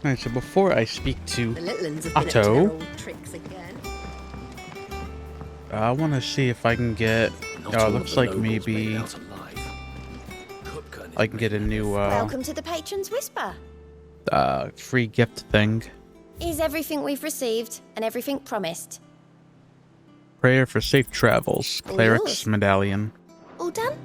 Alright, so before I speak to The little ones have been up to Otto, their old tricks again. I want to see if I can get... Oh, it looks like maybe I can get a new Welcome to the Patron's Whisper. free gift thing. Is everything we've received and everything promised? Prayer for safe travels. All Cleric's yours. medallion. All done?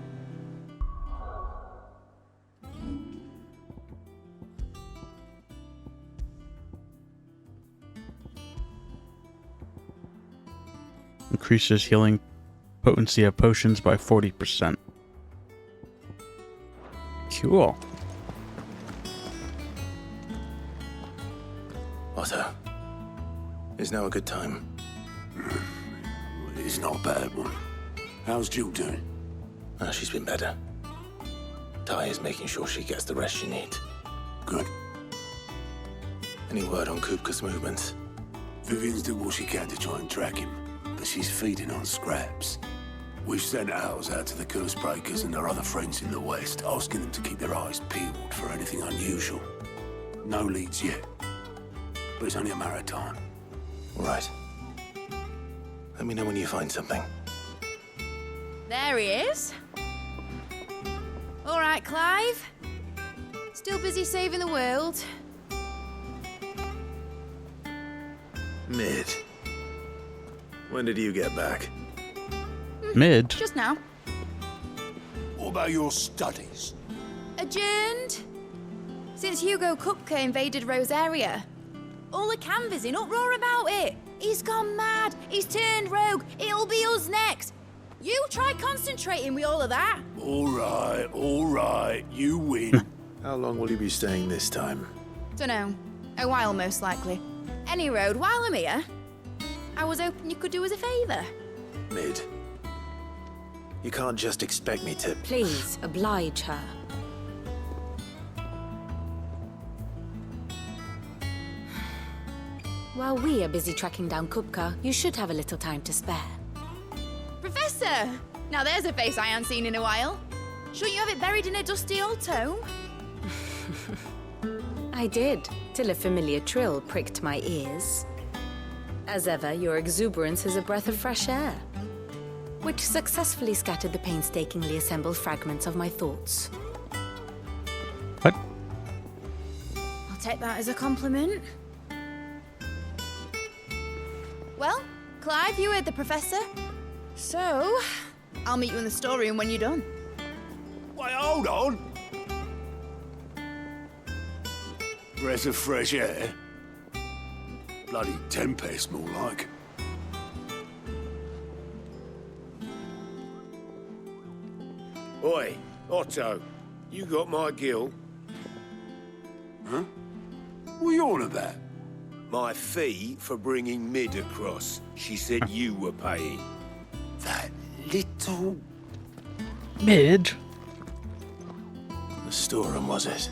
Increases healing potency of potions by 40%. Cool. Otto, is now a good time? It's not a bad one. How's Jill doing? She's been better. Ty is making sure she gets the rest she needs. Good. Any word on Kupka's movements? Vivian's doing what she can to try and track him, but she's feeding on scraps. We've sent ours out to the curse breakers and their other friends in the west, asking them to keep their eyes peeled for anything unusual. No leads yet, but it's only a matter of time. All right. Let me know when you find something. There he is. All right, Clive. Still busy saving the world. Mid. When did you get back? Mid? Just now. What about your studies? Adjourned. Since Hugo Kupka invaded Rosaria. All the canvassers in uproar about it. He's gone mad. He's turned rogue. It'll be us next. You try concentrating with all of that. All right, you win. How long will you be staying this time? Dunno. A while, most likely. Any road, while I'm here, I was hoping you could do us a favour. Mid. You can't just expect me to... Please, oblige her. While we are busy tracking down Kupka, you should have a little time to spare. Professor! Now there's a face I haven't seen in a while. Shouldn't you have it buried in a dusty old tome? I did, till a familiar trill pricked my ears. As ever, your exuberance is a breath of fresh air, which successfully scattered the painstakingly assembled fragments of my thoughts. What? I'll take that as a compliment. Well, Clive, you heard the professor. So, I'll meet you in the storeroom when you're done. Wait, hold on. Breath of fresh air? Bloody tempest, more like. Oi, Otto, you got my gill? Huh? What are you on about? My fee for bringing Mid across. She said you were paying. That little... Mid? The storeroom, was it?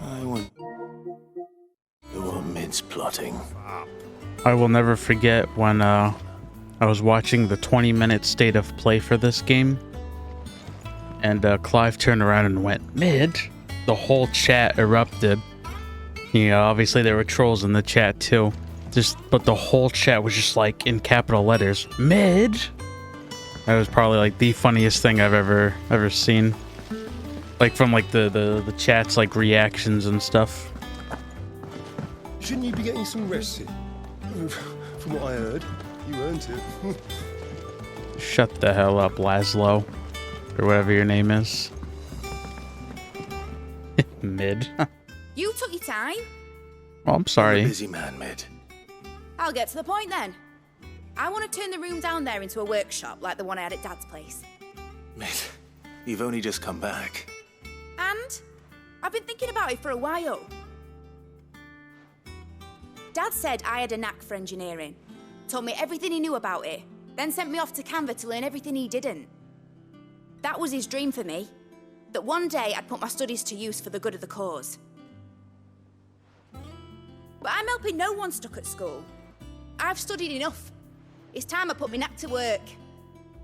I want... What Mid's plotting. I will never forget when I was watching the 20-minute state of play for this game, and Clive turned around and went, Mid? The whole chat erupted. You know, obviously there were trolls in the chat too. But the whole chat was just like in capital letters, Mid? That was probably like the funniest thing I've ever seen. Like from like the chat's like reactions and stuff. Shouldn't you be getting some rest? From what I heard, you earned it. Shut the hell up, Laszlo. Or whatever your name is. Mid. You took your time. Oh, I'm I'm a sorry. busy man, Mid. I'll get to the point then. I want to turn the room down there into a workshop like the one I had at Dad's place. Mid, you've only just come back. And I've been thinking about it for a while. Dad said I had a knack for engineering. Told me everything he knew about it. Then sent me off to Canva to learn everything he didn't. That was his dream for me. That one day I'd put my studies to use for the good of the cause. But I'm helping no one stuck at school. I've studied enough. It's time I put my knack to work.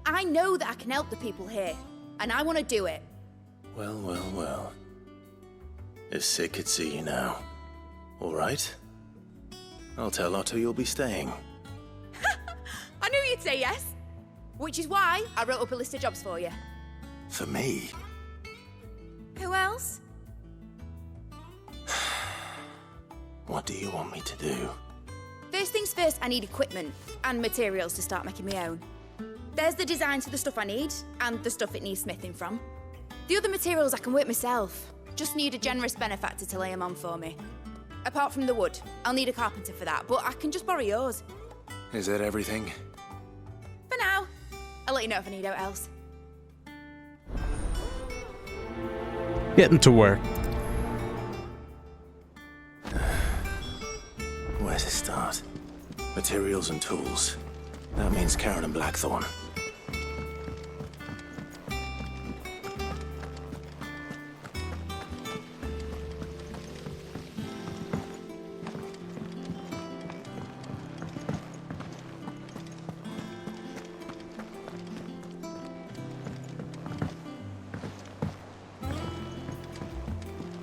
I know that I can help the people here, and I want to do it. Well. If Sid could see you now. All right. I'll tell Otto you'll be staying. I knew you'd say yes. Which is why I wrote up a list of jobs for you. For me? Who else? What do you want me to do? First things first, I need equipment and materials to start making my own. There's the designs for the stuff I need and the stuff it needs smithing from. The other materials I can work myself. Just need a generous benefactor to lay them on for me. Apart from the wood, I'll need a carpenter for that, but I can just borrow yours. Is that everything? For now. I'll let you know if I need out else. Getting to work. Where to start? Materials and tools. That means Karen and Blackthorn.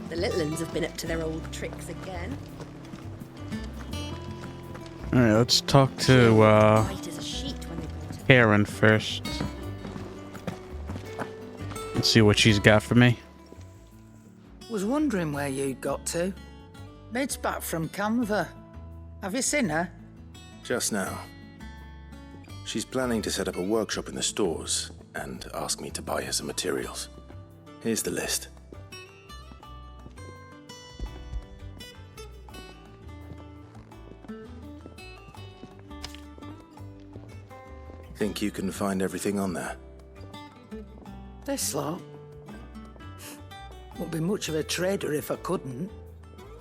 The little uns have been up to their old tricks again. Alright, let's talk to White as a sheet when they brought it. Karen first. Let's see what she's got for me. Was wondering where you'd got to. Mid's back from Canva. Have you seen her? Just now. She's planning to set up a workshop in the stores and ask me to buy her some materials. Here's the list. Think you can find everything on there? This lot. Wouldn't be much of a trader if I couldn't.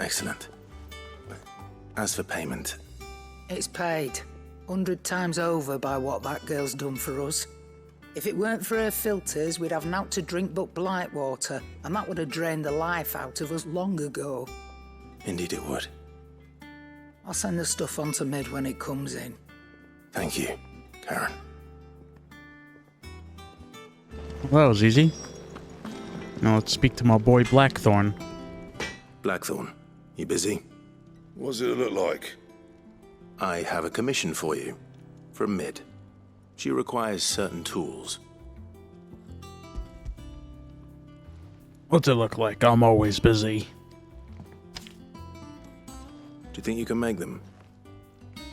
Excellent. As for payment, It's paid 100 times over by what that girl's done for us. If it weren't for her filters, we'd have naught to drink but Blight water, and that would have drained the life out of us long ago. indeed it would. I'll send the stuff on to Mid when it comes in. Thank you, Karen. Well, that was easy. Now let's speak to my boy Blackthorn. Blackthorn, you busy? What's it look like? I have a commission for you. From Mid. She requires certain tools. What's it look like? I'm always busy. Do you think you can make them?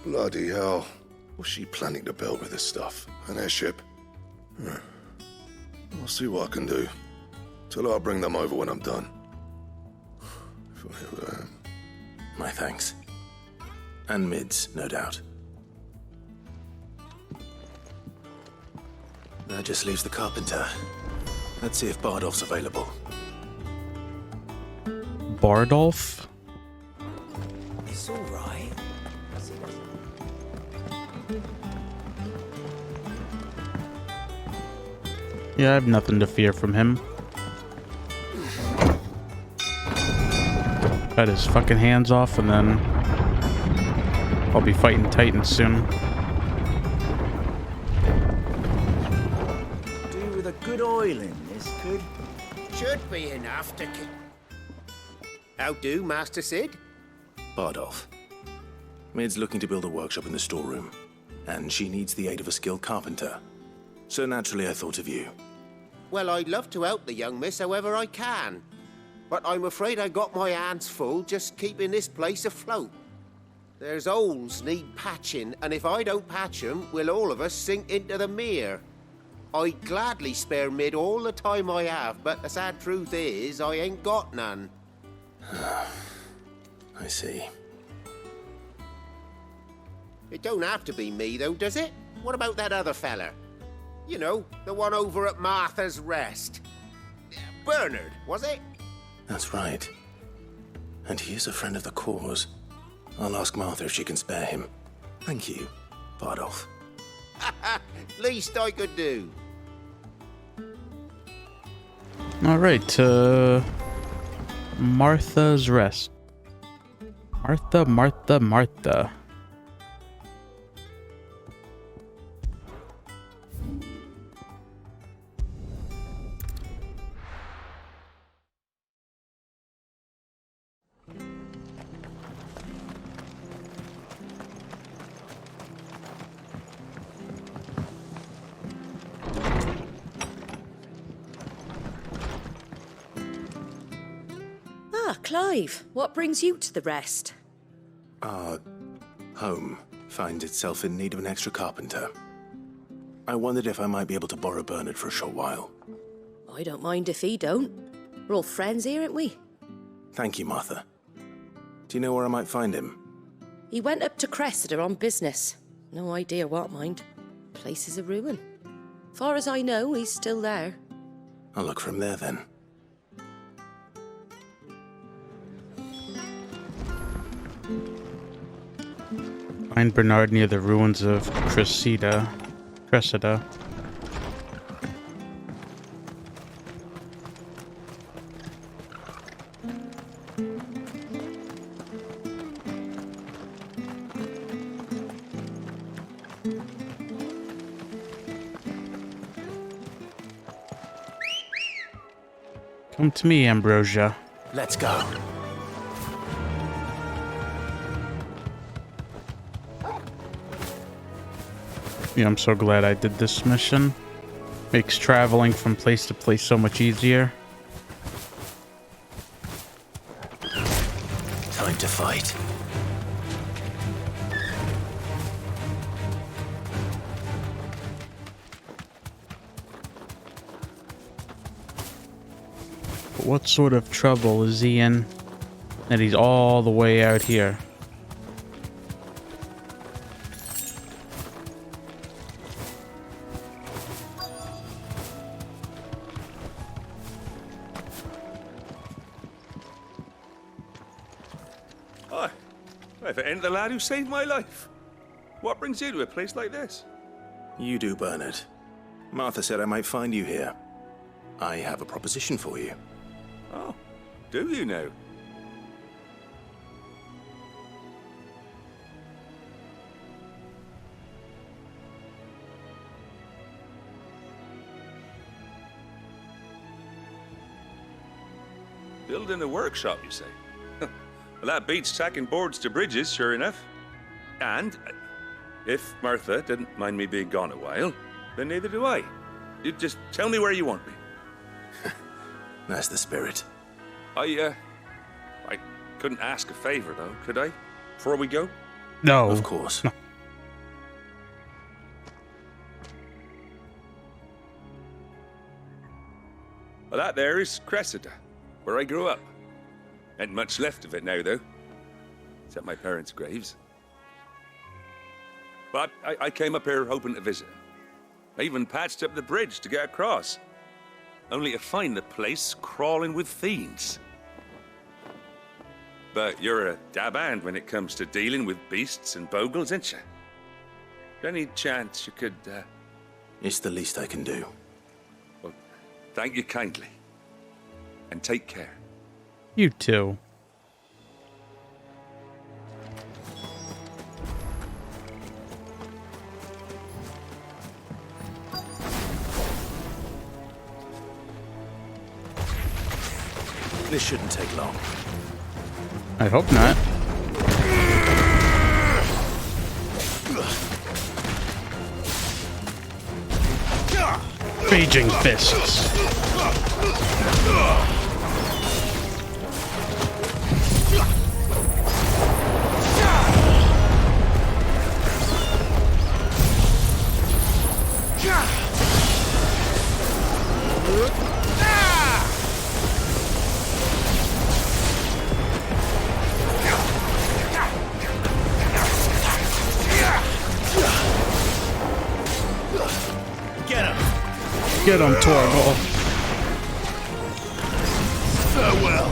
Bloody hell. What's she planning to build with this stuff? An airship? I'll see what I can do. Tell her I'll bring them over when I'm done. If I ever am. My thanks. And Mid's, no doubt. That just leaves the carpenter. Let's see if Bardolph's available. Bardolph? It's all right. Yeah, I have nothing to fear from him. Cut his fucking hands off and then I'll be fighting Titans soon. Do with a good oil in this could. Should be enough to keep. How do, Master Sid? Bardolph. Mid's looking to build a workshop in the storeroom, and she needs the aid of a skilled carpenter. So naturally I thought of you. Well, I'd love to help the young miss however I can. But I'm afraid I got my hands full just keeping this place afloat. There's holes need patching, and if I don't patch 'em, we'll all of us sink into the mere. I'd gladly spare Mid all the time I have, but the sad truth is, I ain't got none. I see. It don't have to be me, though, does it? What about that other fella? You know, the one over at Martha's Rest. Bernard, was it? That's right. And he is a friend of the cause. I'll ask Martha if she can spare him. Thank you, Bardolph. Least I could do. Alright, Martha's Rest. Martha. Clive, what brings you to the rest? Our home finds itself in need of an extra carpenter. I wondered if I might be able to borrow Bernard for a short while. I don't mind if he don't. We're all friends here, aren't we? Thank you, Martha. Do you know where I might find him? He went up to Cressida on business. No idea what, mind. Place is a ruin. Far as I know, he's still there. I'll look for him there then. Find Bernard near the ruins of Cressida. Come to me, Ambrosia. Let's go. Yeah, I'm so glad I did this mission. Makes traveling from place to place so much easier. Time to fight. But what sort of trouble is he in that he's all the way out here? If it ain't the lad who saved my life. What brings you to a place like this? You do, Bernard. Martha said I might find you here. I have a proposition for you. Oh, do you now? Building a workshop, you say? Well, that beats tacking boards to bridges, sure enough. And if Martha didn't mind me being gone a while, then neither do I. You just tell me where you want me. That's the spirit. I couldn't ask a favor, though, could I? Before we go? No. Of course. No. Well, that there is Cressida, where I grew up. Ain't much left of it now, though. Except my parents' graves. But I came up here hoping to visit. I even patched up the bridge to get across. Only to find the place crawling with fiends. But you're a dab hand when it comes to dealing with beasts and bogles, ain't you? Any chance you could, It's the least I can do. Well, thank you kindly. And take care. You too. This shouldn't take long. I hope not. Raging fists. Get him, Torgal. Farewell.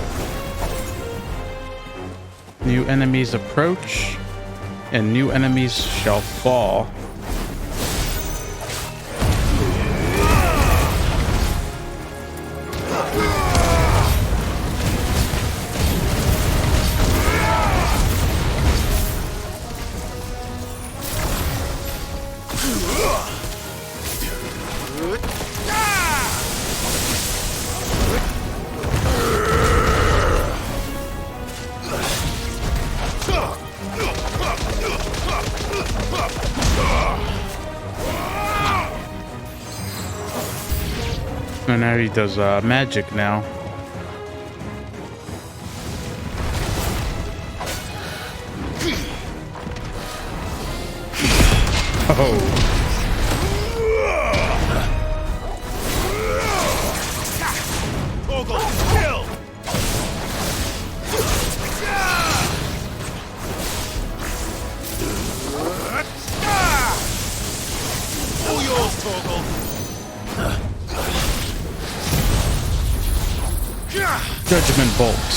New enemies approach, and new enemies shall fall. And now he does magic now. Oh. Kill! All yours, Torgal. Judgment Bolt.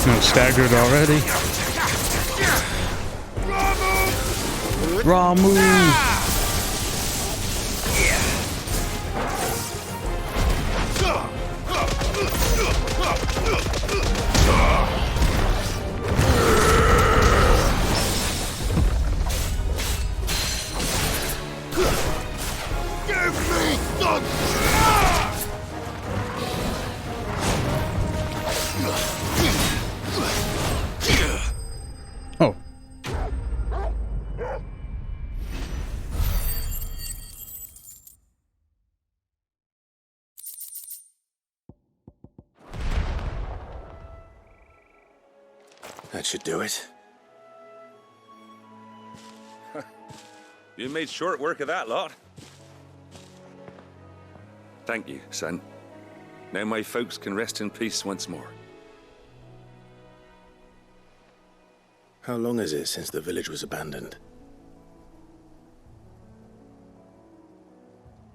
No, staggered already. Ramu! Oh. That should do it. You made short work of that lot. Thank you, son. Now my folks can rest in peace once more. How long is it since the village was abandoned?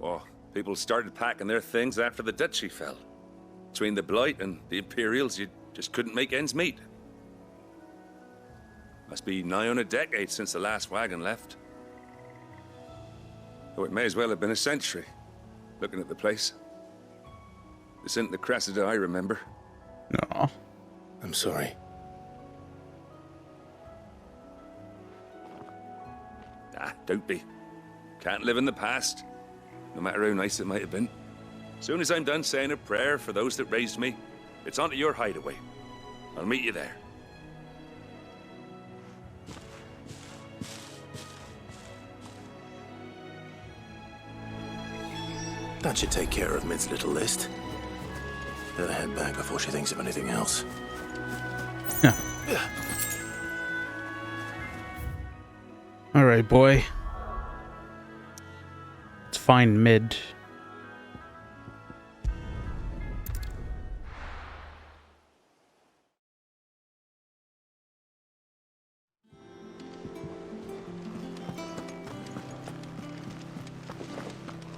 Oh, people started packing their things after the duchy fell. Between the Blight and the Imperials, you just couldn't make ends meet. Must be nigh on a decade since the last wagon left. Oh, it may as well have been a century, looking at the place. This isn't the Cressida I remember. No. I'm sorry. Ah, don't be. Can't live in the past, no matter how nice it might have been. Soon as I'm done saying a prayer for those that raised me, it's onto your hideaway. I'll meet you there. That should take care of Mid's little list. Better head back before she thinks of anything else. Yeah. All right, boy. Let's find Mid.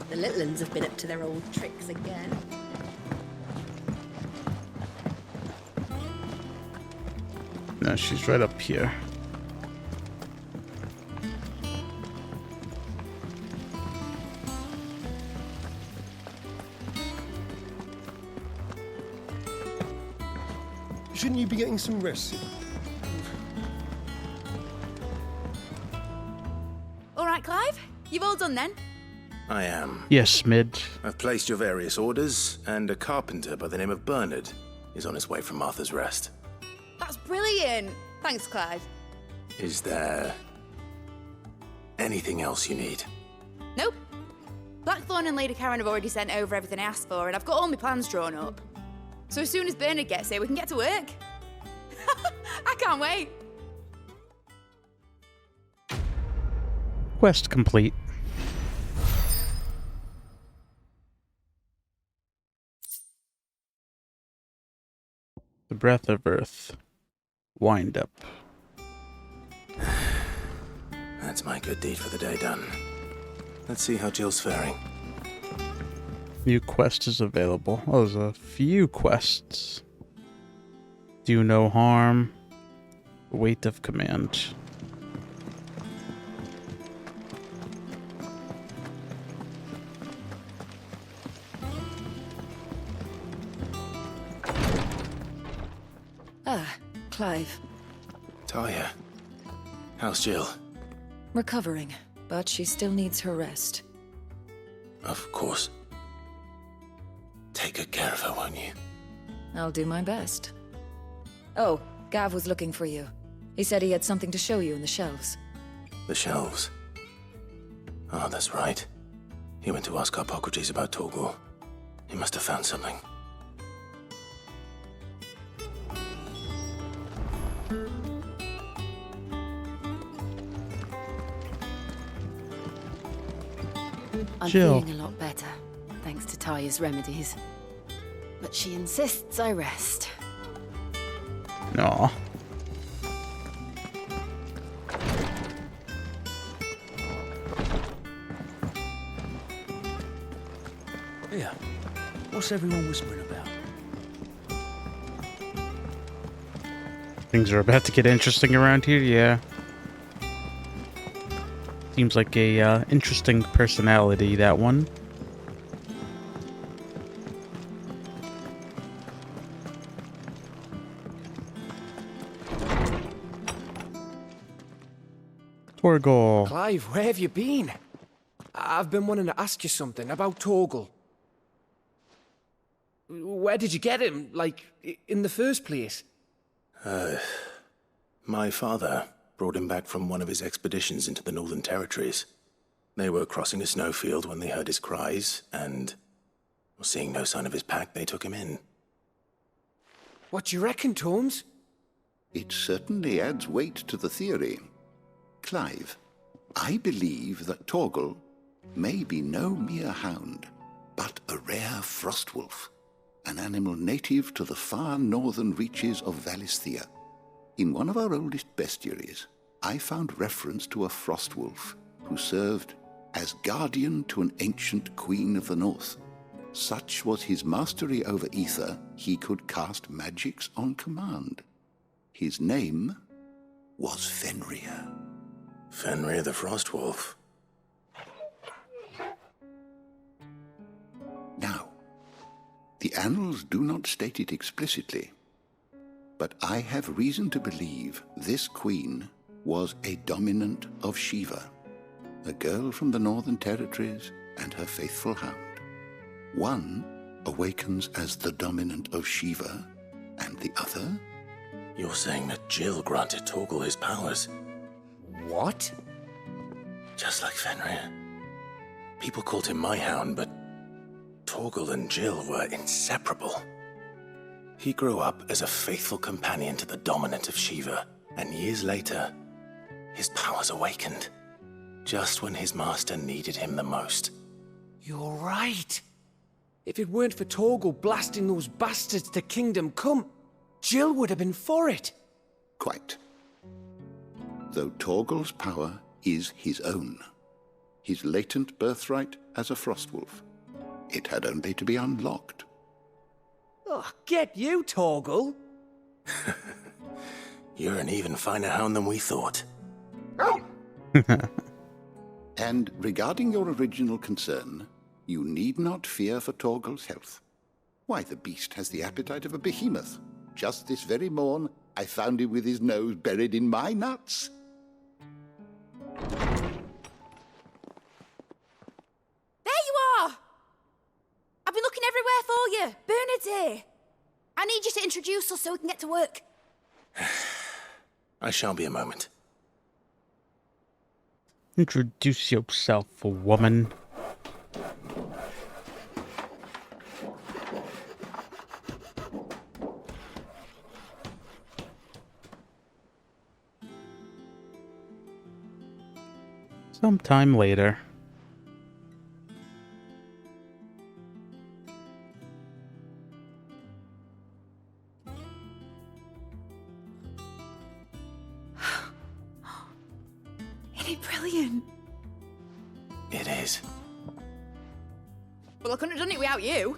The little uns have been up to their old tricks again. No, she's right up here. Shouldn't you be getting some rest? All right, Clive. You've all done then? I am. Yes, Mid. I've placed your various orders, and a carpenter by the name of Bernard is on his way from Arthur's Rest. That's brilliant. Thanks, Clive. Is there anything else you need? Nope. Blackthorn and Lady Karen have already sent over everything I asked for, and I've got all my plans drawn up. So as soon as Bernard gets here, we can get to work. I can't wait. Quest complete. The Breath of Earth. Wind up. That's my good deed for the day done. Let's see how Jill's faring. New quest is available. Oh, there's a few quests. Do no harm. Weight of command. Ah, Clive. Talia, how's Jill? Recovering. but she still needs her rest. Of course. Take good care of her, won't you? I'll do my best. Oh, Gav was looking for you. He said he had something to show you in the shelves. The shelves. Oh, that's right. He went to ask Harpocrates about Torgal. He must have found something. I'm Jill. feeling a lot better, thanks to Taya's remedies. But she insists I rest. No. Here, what's everyone whispering about? Things are about to get interesting around here, yeah. Seems like a interesting personality, that one. Torgal. Clive, where have you been? I've been wanting to ask you something about Torgal. Where did you get him, like, in the first place? My father brought him back from one of his expeditions into the Northern Territories. They were crossing a snowfield when they heard his cries, and, seeing no sign of his pack, they took him in. What do you reckon, Tomes? It certainly adds weight to the theory. Clive, I believe that Torgal may be no mere hound, but a rare frostwolf, an animal native to the far northern reaches of Valisthea. In one of our oldest bestiaries, I found reference to a frostwolf who served as guardian to an ancient queen of the north. Such was his mastery over ether, he could cast magics on command. His name was Fenrir. Fenrir the Frostwolf. Now, the annals do not state it explicitly, but I have reason to believe this queen was a dominant of Shiva, a girl from the Northern Territories and her faithful hound. One awakens as the dominant of Shiva, and the other? You're saying that Jill granted Torgal his powers? What? Just like Fenrir. People called him my hound, but Torgal and Jill were inseparable. He grew up as a faithful companion to the dominant of Shiva, and years later, his powers awakened, just when his master needed him the most. You're right. If it weren't for Torgal blasting those bastards to Kingdom Come, Jill would have been for it. Quite. Though Torgal's power is his own, his latent birthright as a frostwolf. It had only to be unlocked. Oh, get you, Torgal! You're an even finer hound than we thought. And regarding your original concern, you need not fear for Torgal's health. Why, the beast has the appetite of a behemoth. Just this very morn, I found him with his nose buried in my nuts. There you are! I've been looking everywhere for you. Bernard's here. I need you to introduce us so we can get to work. I shall be a moment. Introduce yourself, woman. Sometime later. Isn't it brilliant? It is. Well, I couldn't have done it without you.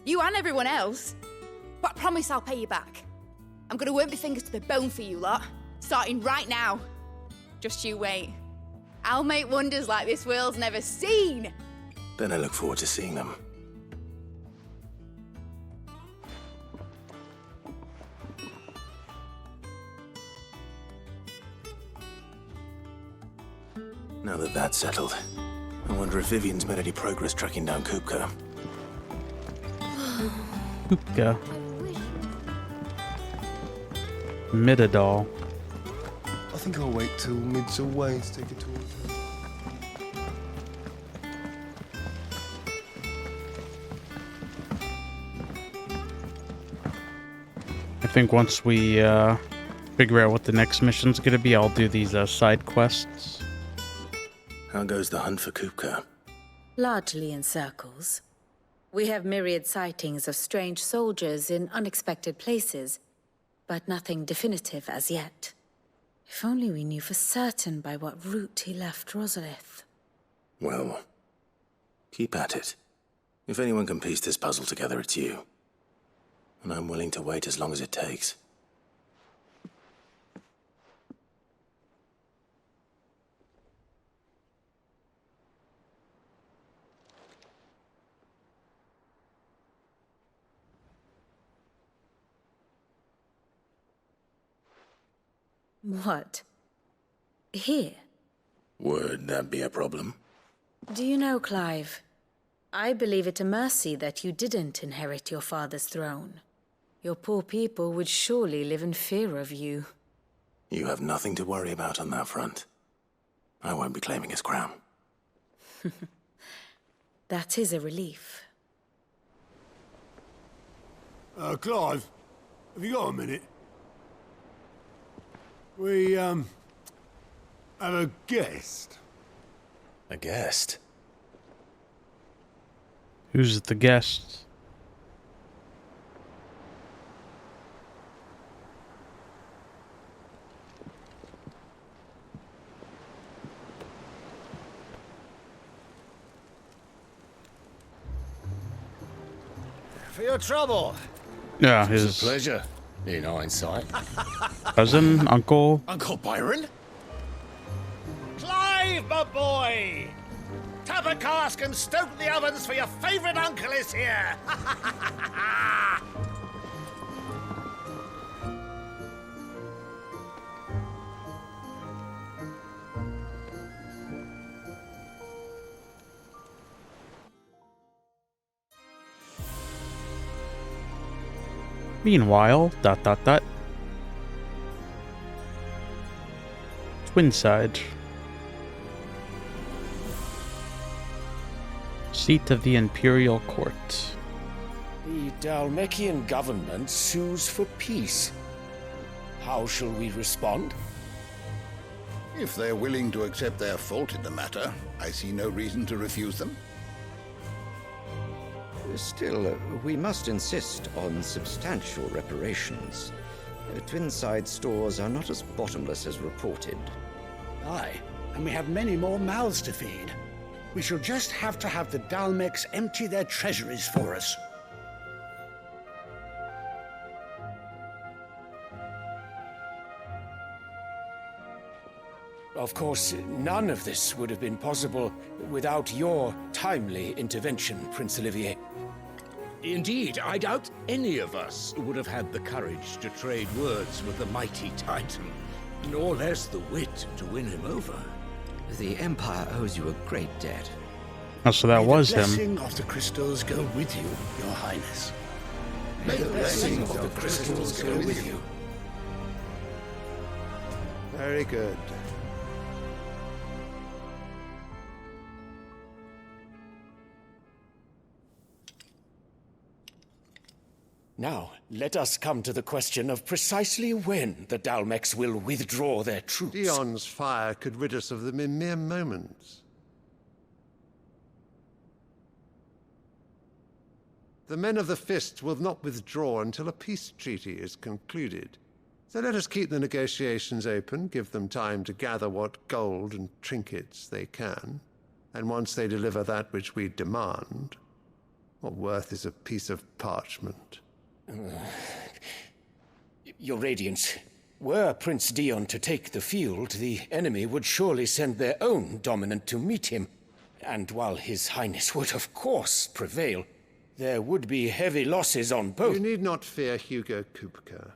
You and everyone else. But I promise I'll pay you back. I'm gonna work my fingers to the bone for you lot, starting right now. Just you wait. I'll make wonders like this world's never seen. Then I look forward to seeing them. Now that that's settled, I wonder if Vivian's made any progress tracking down Kupka. Kupka. Midadol. I think I'll wait till Mid's away to take a tour. I think once we figure out what the next mission's gonna be, I'll do these side quests. How goes the hunt for Kupka? Largely in circles. We have myriad sightings of strange soldiers in unexpected places, but nothing definitive as yet. If only we knew for certain by what route he left Rosalith. Well, keep at it. If anyone can piece this puzzle together, it's you. And I'm willing to wait as long as it takes. What? Here? Would that be a problem? Do you know, Clive? I believe it a mercy that you didn't inherit your father's throne. Your poor people would surely live in fear of you. You have nothing to worry about on that front. I won't be claiming his crown. That is a relief. Clive, have you got a minute? We, have a guest. A guest? Who's the guest? For your trouble. Yeah, It's his a pleasure, in hindsight. cousin, uncle. Uncle Byron? Clive, my boy! Tap a cask and stoke the ovens, for your favourite uncle is here! Meanwhile, ... Twinside. Seat of the Imperial Court. The Dalmekian government sues for peace. How shall we respond? If they're willing to accept their fault in the matter, I see no reason to refuse them. Still, we must insist on substantial reparations. Twinside stores are not as bottomless as reported. Aye, and we have many more mouths to feed. We shall just have to have the Dalmecs empty their treasuries for us. Of course, none of this would have been possible without your timely intervention, Prince Olivier. Indeed, I doubt any of us would have had the courage to trade words with the mighty Titan, nor less the wit to win him over. The Empire owes you a great debt. Oh, so that was The him. blessing of the crystals go with you, Your Highness. May the blessing of the crystals go with you. Very good. Now, let us come to the question of precisely when the Dalmecs will withdraw their troops. Dion's fire could rid us of them in mere moments. The men of the Fist will not withdraw until a peace treaty is concluded. So let us keep the negotiations open, give them time to gather what gold and trinkets they can, and once they deliver that which we demand, what worth is a piece of parchment? Your Radiance, were Prince Dion to take the field, the enemy would surely send their own dominant to meet him. And while His Highness would of course prevail, there would be heavy losses on both. You need not fear Hugo Kupka.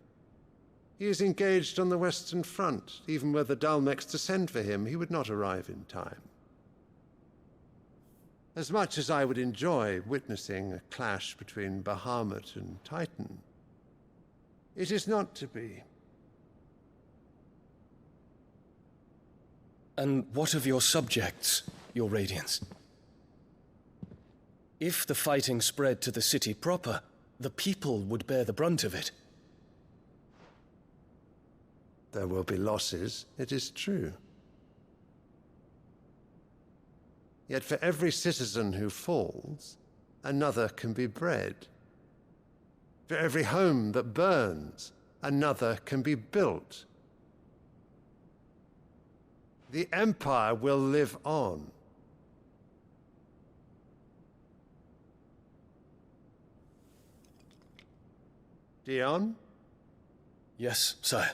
He is engaged on the Western Front. Even were the Dalmex to send for him, he would not arrive in time. As much as I would enjoy witnessing a clash between Bahamut and Titan, it is not to be. And what of your subjects, your Radiance? If the fighting spread to the city proper, the people would bear the brunt of it. There will be losses, it is true. Yet for every citizen who falls, another can be bred. For every home that burns, another can be built. The Empire will live on. Dion? Yes, sire.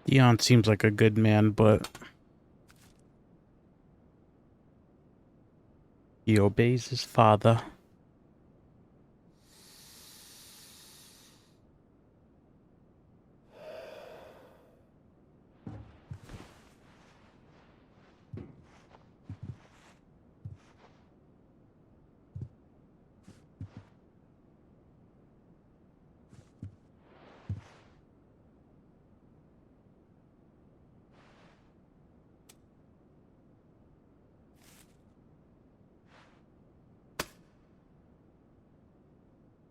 Dion seems like a good man, but he obeys his father.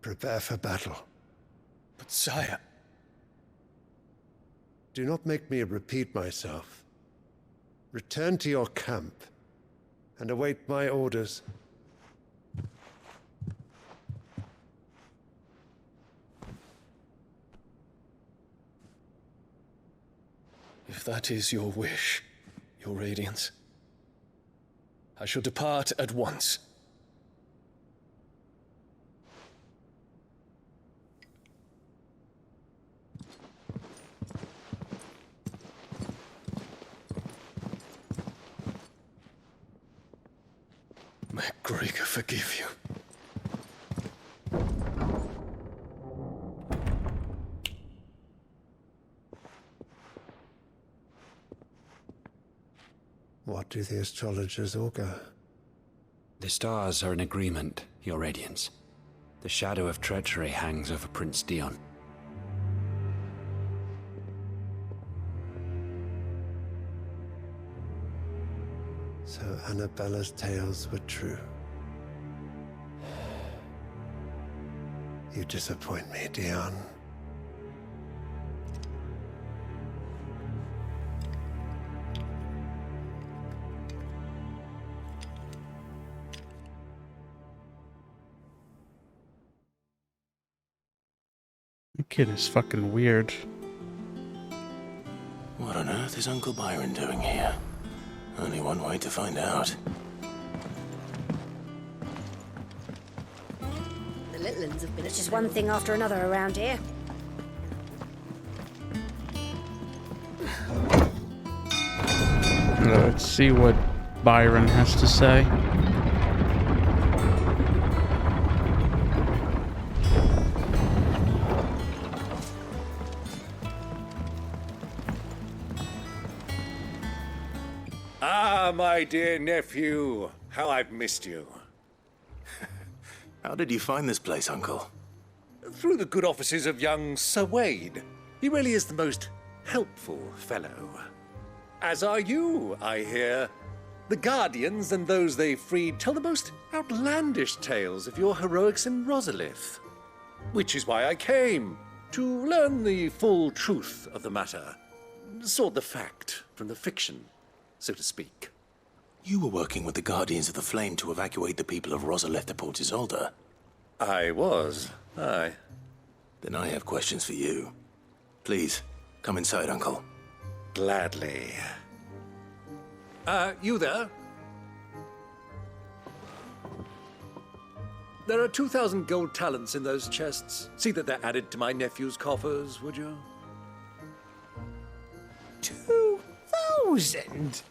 Prepare for battle. But sire... Do not make me repeat myself. Return to your camp and await my orders. If that is your wish, your Radiance, I shall depart at once. May Gregor forgive you. What do the astrologers augur? The stars are in agreement, your Radiance. The shadow of treachery hangs over Prince Dion. So Annabella's tales were true. You disappoint me, Dion. The kid is fucking weird. What on earth is Uncle Byron doing here? Only one way to find out. The little ones have been... It's just one thing after another around here. Let's see what Byron has to say. Ah, my dear nephew. How I've missed you. How did you find this place, Uncle? Through the good offices of young Sir Wade. He really is the most helpful fellow. As are you, I hear. The Guardians and those they freed tell the most outlandish tales of your heroics in Rosalith. Which is why I came, to learn the full truth of the matter. Sort the fact from the fiction, so to speak. You were working with the Guardians of the Flame to evacuate the people of Rosalith to Port Isolde. I was, aye. Then I have questions for you. Please, come inside, Uncle. Gladly. You there? There are 2,000 gold talents in those chests. See that they're added to my nephew's coffers, would you? 2,000?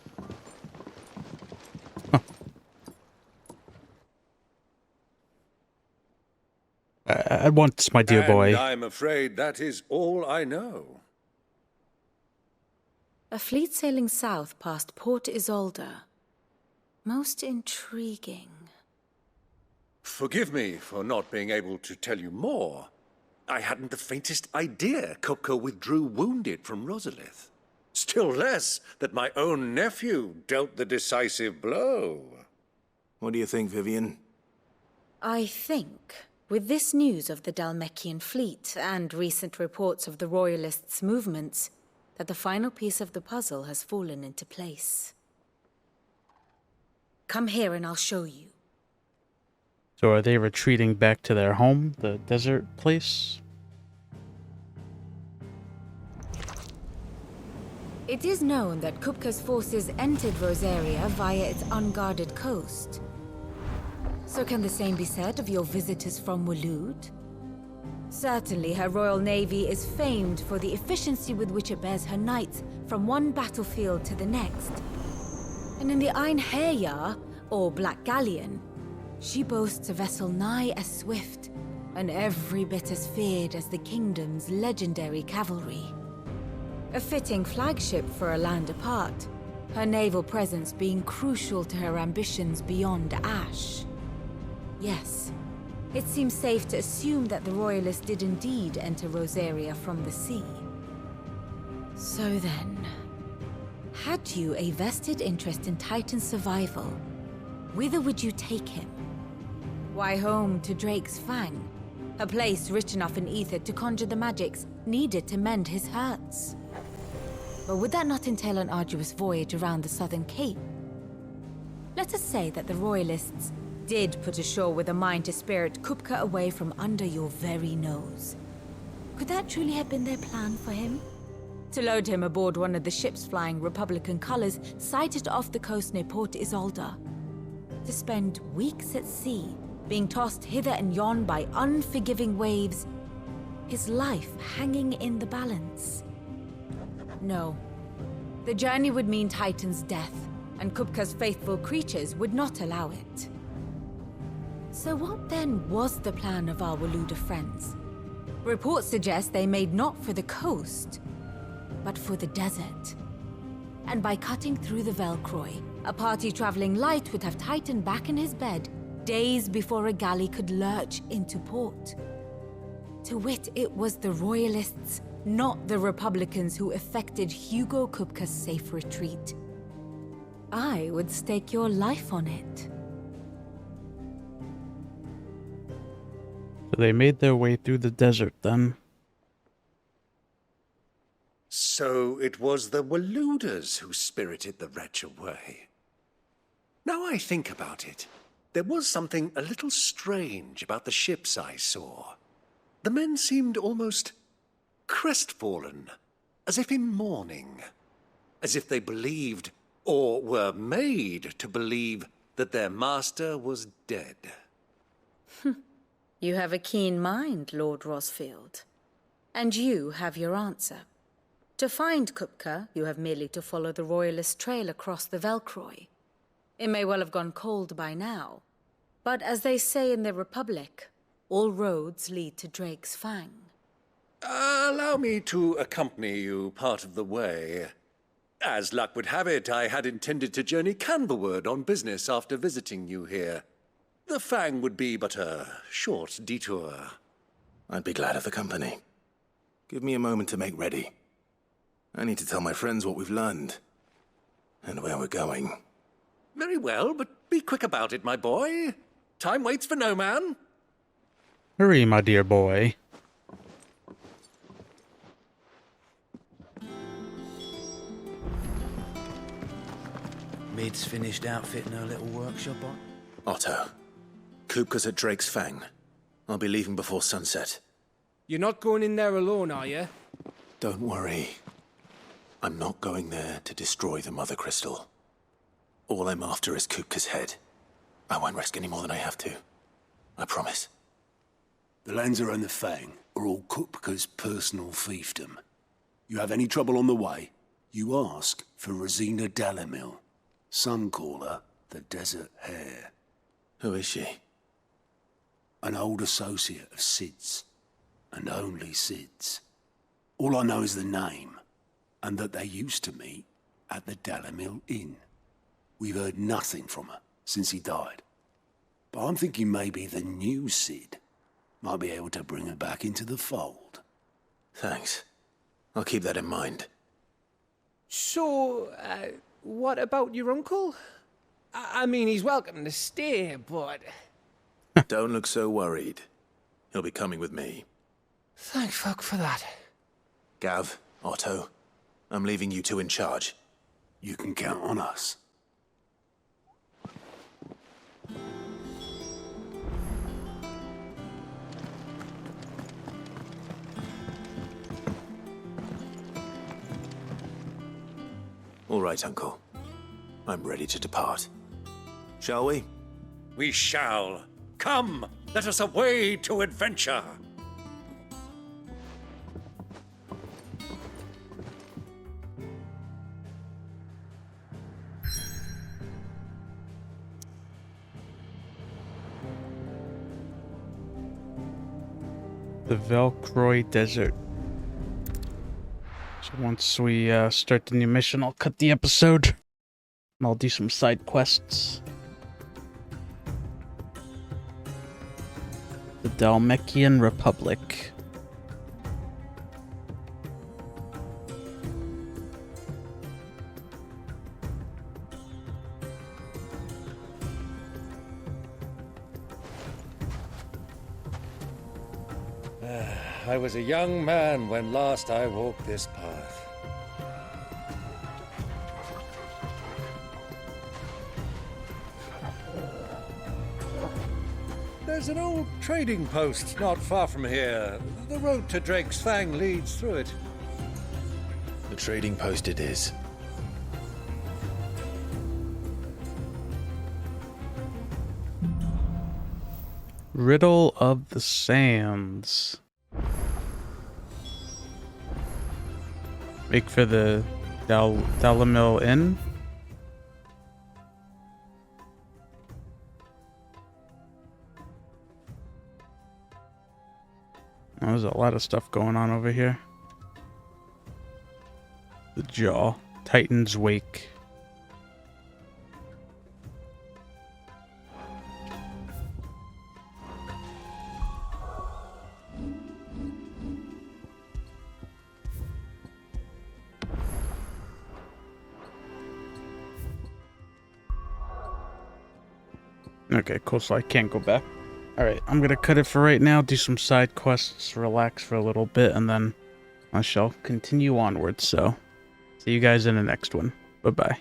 At once, my dear boy. And I'm afraid that is all I know. A fleet sailing south past Port Isolde. Most intriguing. Forgive me for not being able to tell you more. I hadn't the faintest idea Kupka withdrew wounded from Rosalith. Still less that my own nephew dealt the decisive blow. What do you think, Vivian? I think, with this news of the Dhalmekian fleet and recent reports of the Royalists' movements, that the final piece of the puzzle has fallen into place. Come here and I'll show you. So are they retreating back to their home, the desert place? It is known that Kupka's forces entered Rosaria via its unguarded coast. So can the same be said of your visitors from Waloed? Certainly her royal navy is famed for the efficiency with which it bears her knights from one battlefield to the next. And in the Einherjar, or Black Galleon, she boasts a vessel nigh as swift and every bit as feared as the kingdom's legendary cavalry. A fitting flagship for a land apart, her naval presence being crucial to her ambitions beyond Ash. Yes, it seems safe to assume that the Royalists did indeed enter Rosaria from the sea. So then, had you a vested interest in Titan's survival, whither would you take him? Why, home to Drake's Fang, a place rich enough in ether to conjure the magics needed to mend his hurts. But would that not entail an arduous voyage around the southern cape? Let us say that the Royalists did put ashore with a mind to spirit Kupka away from under your very nose. Could that truly have been their plan for him? To load him aboard one of the ships flying Republican colors sighted off the coast near Port Isolde? To spend weeks at sea, being tossed hither and yon by unforgiving waves, his life hanging in the balance? No. The journey would mean Titan's death, and Kupka's faithful creatures would not allow it. So what then was the plan of our Waluda friends? Reports suggest they made not for the coast, but for the desert. And by cutting through the Velcroy, a party traveling light would have Titan back in his bed days before a galley could lurch into port. To wit, it was the Royalists, not the Republicans, who effected Hugo Kupka's safe retreat. I would stake your life on it. So they made their way through the desert then. So it was the Waluders who spirited the wretch away. Now I think about it, there was something a little strange about the ships I saw. The men seemed almost crestfallen, as if in mourning, as if they believed, or were made to believe, that their master was dead. You have a keen mind, Lord Rosfield. And you have your answer. To find Kupka, you have merely to follow the Royalist trail across the Velcroy. It may well have gone cold by now, but as they say in the Republic, all roads lead to Drake's Fang. Allow me to accompany you part of the way. As luck would have it, I had intended to journey Canberward on business after visiting you here. The Fang would be but a short detour. I'd be glad of the company. Give me a moment to make ready. I need to tell my friends what we've learned, and where we're going. Very well, but be quick about it, my boy. Time waits for no man. Hurry, my dear boy. Mid's finished outfitting her little workshop on? Otto, Kupka's at Drake's Fang. I'll be leaving before sunset. You're not going in there alone, are you? Don't worry. I'm not going there to destroy the Mother Crystal. All I'm after is Kupka's head. I won't risk any more than I have to. I promise. The Lancer and the Fang are all Kupka's personal fiefdom. You have any trouble on the way, you ask for Rosina Dalamil. Some call her the Desert Hare. Who is she? an old associate of Sid's, and only Sid's. All I know is the name, and that they used to meet at the Dalamil Inn. We've heard nothing from her since he died. But I'm thinking maybe the new Sid might be able to bring her back into the fold. Thanks. I'll keep that in mind. So, what about your uncle? I mean, he's welcome to stay, but... Don't look so worried. He'll be coming with me. Thank fuck for that. Gav, Otto, I'm leaving you two in charge. You can count on us. All right, Uncle. I'm ready to depart. Shall we? We shall. Come, let us away to adventure. The Velcroy Desert. So once we start the new mission, I'll cut the episode. And I'll do some side quests. The Dalmekian Republic. I was a young man when last I walked this path. There's an old trading post not far from here. The road to Drake's Fang leads through it. The trading post it is. Riddle of the Sands. Make for the Dalamil Inn. Oh, there's a lot of stuff going on over here. The Jaw. Titan's Wake. Okay, cool, so I can't go back. Alright, I'm gonna cut it for right now, do some side quests, relax for a little bit, and then I shall continue onwards, so see you guys in the next one. Bye-bye.